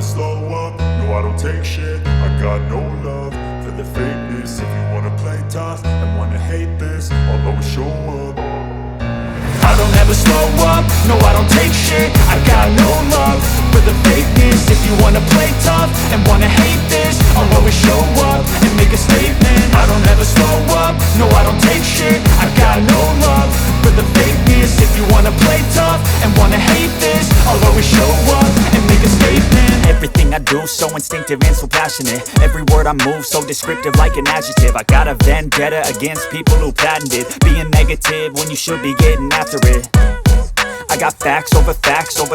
slow up, no I don't take shit. I got no love for the fakeness. If you wanna play tough and wanna hate this, I'll always show up. I don't ever slow up, no I don't take shit. I got no love for the fakeness. If you wanna play tough and wanna hate this, I'll always show up and make a statement. I don't ever slow up, no I don't take shit. I got no love for the fakeness. If you wanna play tough and wanna hate this, I'll always show up and make a statement. Everything I do so instinctive and so passionate. Every word I move so descriptive like an adjective. I got a vendetta against people who patented being negative when you should be getting after it. I got facts over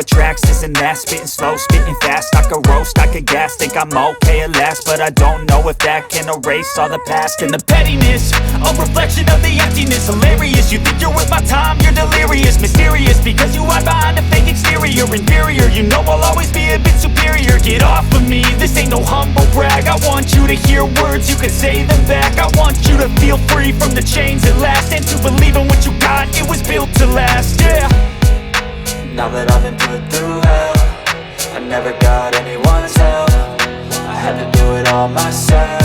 tracks, this and that. Spitting slow, spitting fast, I could roast, I could gas. Think I'm okay at last, but I don't know if that can erase all the past. And the pettiness, a reflection of the emptiness. Hilarious, you think you're worth my time, you're delirious. Mysterious, because you hide behind a fake exterior. Inferior, you know I'll always be a bit superior. Get off of me, this ain't no humble brag. I want you to hear words, you can say them back. I want you to feel free from the chains at last, and to believe in what you got, it was built to last, yeah. Now that I've been put through hell, I never got anyone's help. I had to do it all myself.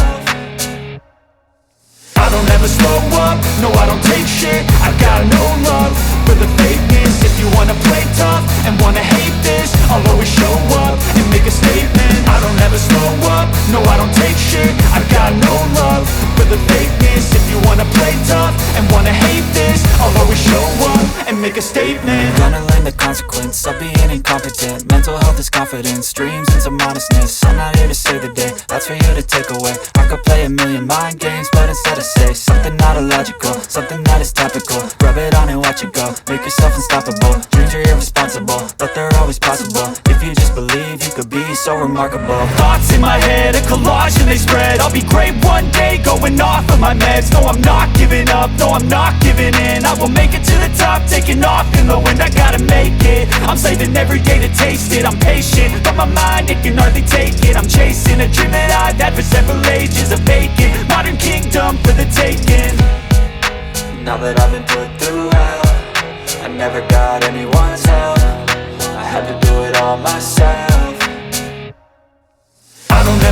I don't ever slow up, no I don't take shit. I got no love for the fakeness. If you wanna play tough and wanna hate this, I'll always show up and make a statement. I don't ever slow up, no I don't take shit. I got no love for the fakeness. If you wanna play tough and wanna hate this, I'll always show up and make a statement. Gonna learn the consequence of being incompetent. Mental health is confidence, dreams and some honestness. I'm not here to save the day, that's for you to take away. I could play a million mind games, but instead I say something not illogical, something that is topical. Rub it on and watch it go, make yourself unstoppable. Dreams are irresponsible, but they're always possible. If you just believe, you could be so remarkable. Thoughts in my head, a collage and they spread. I'll be great one day, going off of my meds. No, I'm not giving up, no, I'm not giving in. I will make it to the top, taking off in the wind. I gotta make it, I'm saving every day to taste it. I'm patient, but my mind, it can hardly take it. I'm chasing a dream that I've had for several ages. A vacant, modern kingdom for the taking. Now that I've been put through hell, I never got anyone's help. I had to do it all myself.